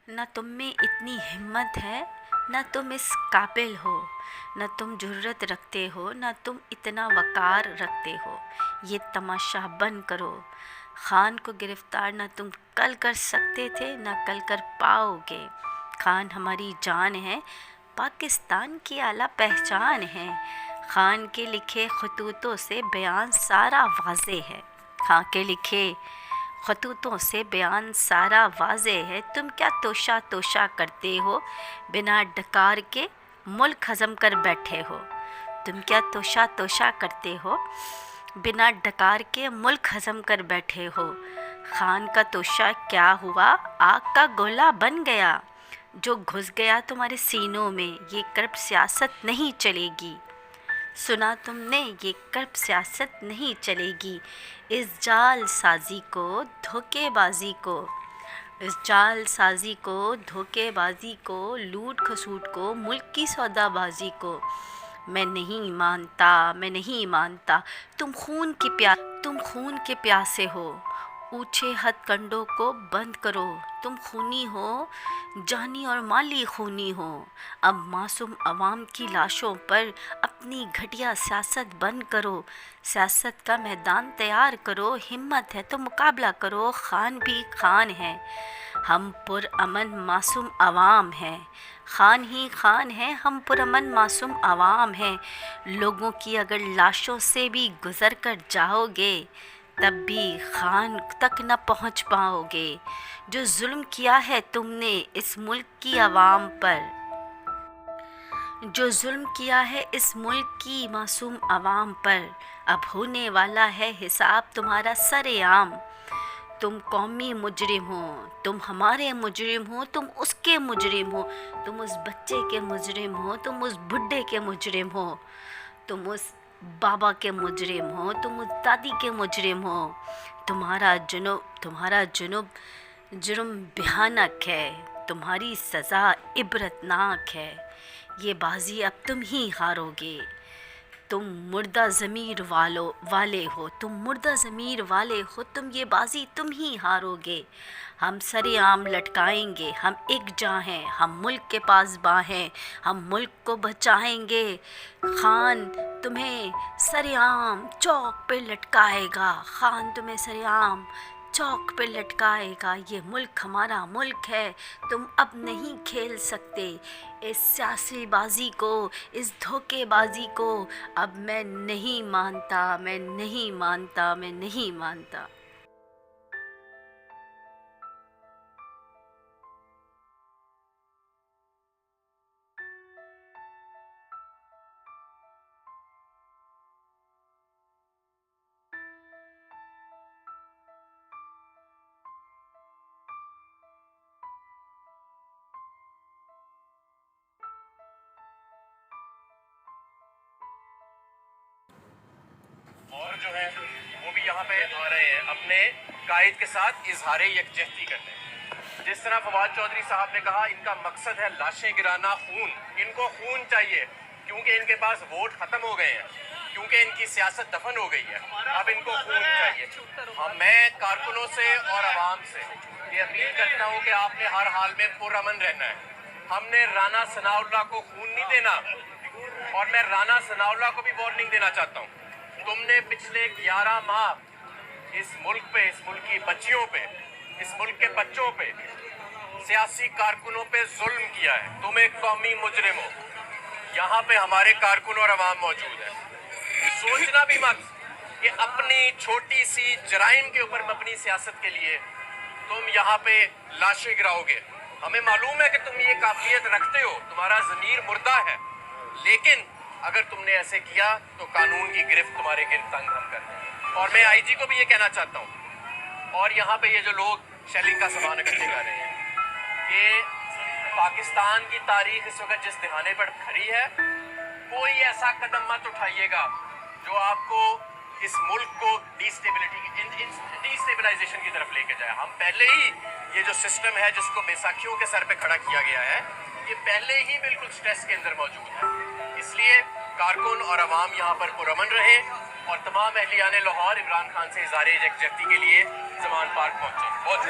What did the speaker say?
न तुम में इतनी हिम्मत है, न तुम इस काबिल हो, न तुम जुर्रत रखते हो, न तुम इतना वक़ार रखते हो। ये तमाशा बंद करो। खान को गिरफ़्तार न तुम कल कर सकते थे, न कल कर पाओगे। खान हमारी जान है, पाकिस्तान की आला पहचान है। खान के लिखे खतूतों से बयान सारा वाज़े है। खान के लिखे खतूतों से बयान सारा वाज़े है। तुम क्या तोशा तोशा करते हो, बिना डकार के मुल्क हज़म कर बैठे हो। तुम क्या तोशा तोशा करते हो, बिना डकार के मुल्क हज़म कर बैठे हो। खान का तोशा क्या हुआ, आग का गोला बन गया, जो घुस गया तुम्हारे सीनों में। ये कर्ब सियासत नहीं चलेगी। सुना तुमने, ये कर्ब सियासत नहीं चलेगी। इस जाल साजी को, धोखेबाजी को, इस जाल साजी को, धोखेबाजी को, लूट खसूट को, मुल्क की सौदाबाजी को मैं नहीं मानता, मैं नहीं मानता। तुम खून के प्यासे हो, ऊंचे हथकंडों को बंद करो। तुम खूनी हो, जानी और माली खूनी हो। अब मासूम अवाम की लाशों पर अपनी घटिया सियासत बंद करो। सियासत का मैदान तैयार करो। हिम्मत है तो मुकाबला करो, खान भी खान है। हम पुरअमन मासूम अवाम हैं। खान ही खान है, हम पुरअमन मासूम अवाम हैं। लोगों की अगर लाशों से भी गुज़र कर जाओगे, तब भी खान तक न पहुंच पाओगे। जो जुल्म किया है तुमने इस मुल्क की आवाम पर, जो जुल्म किया है इस मुल्क की मासूम आवाम पर, अब होने वाला है हिसाब तुम्हारा सरेआम। तुम कौमी मुजरिम हो, तुम हमारे मुजरिम हो, तुम उसके मुजरिम हो, तुम उस बच्चे के मुजरिम हो, तुम उस बुढ़े के मुजरिम हो, तुम उस बाबा के मुजरिम हो, तुम उस दादी के मुजरिम हो। तुम्हारा जुर्म भयानक है, तुम्हारी सज़ा इबरतनाक है। ये बाजी अब तुम ही हारोगे। तुम मुर्दा ज़मीर वाले हो, तुम मुर्दा ज़मीर वाले हो, तुम ये बाजी तुम ही हारोगे। हम सरेआम लटकाएंगे, हम एकजुट हैं, हम मुल्क के पासबां हैं, हम मुल्क को बचाएंगे। खान तुम्हें सरेआम चौक पे लटकाएगा, खान तुम्हें सरेआम चौक पे लटकाएगा। ये मुल्क हमारा मुल्क है, तुम अब नहीं खेल सकते इस सियासी बाजी को, इस धोखेबाजी को। अब मैं नहीं मानता, मैं नहीं मानता, मैं नहीं मानता। और जो है वो भी यहाँ पे आ रहे हैं अपने कायद के साथ इजहार यकजहती करने। जिस तरह फवाद चौधरी साहब ने कहा, इनका मकसद है लाशें गिराना, खून। इनको खून चाहिए क्योंकि इनके पास वोट खत्म हो गए हैं, क्योंकि इनकी सियासत दफन हो गई है। अब इनको खून चाहिए। मैं कारकुनों से और आवाम से ये अपील करता हूँ कि आपने हर हाल में पुरअमन रहना है। हमने राना सनाउल्लाह को खून नहीं देना, और मैं राना सनाउल्लाह को भी वार्निंग देना चाहता हूँ। तुमने पिछले 11 माह इस मुल्क पे, इस मुल्क की बच्चियों पे, इस मुल्क के बच्चों पे, सियासी कारकुनों पे जुल्म किया है। तुम एक कौमी मुजरिम हो। यहाँ पे हमारे कारकुन और अवाम मौजूद है। सोचना भी मत कि अपनी छोटी सी जराइम के ऊपर मबनी सियासत के लिए तुम यहाँ पे लाशें गिराओगे। हमें मालूम है कि तुम ये काबिलियत रखते हो, तुम्हारा ज़मीर मुर्दा है, लेकिन अगर तुमने ऐसे किया तो कानून की गिरफ्त तुम्हारे गिरफ्त तंग हम कर दें। और मैं आईजी को भी ये कहना चाहता हूँ, और यहाँ पे ये जो लोग शेलिंग का सामान इकट्ठे कर रहे हैं, कि पाकिस्तान की तारीख इस वक्त जिस दिहाने पर खड़ी है, कोई ऐसा कदम मत उठाइएगा जो आपको इस मुल्क को डिस्टेबलाइजेशन की तरफ लेके जाए। हम पहले ही ये जो सिस्टम है जिसको बैसाखियों के सर पे खड़ा किया गया है, ये पहले ही बिल्कुल स्ट्रेस के अंदर मौजूद है। इसलिए कारकुन और अवाम यहाँ पर पुरअमन रहे, और तमाम अहलियान लाहौर इमरान खान से इज़हार यकजहती के लिए ज़मान पार्क पहुँचे। बहुत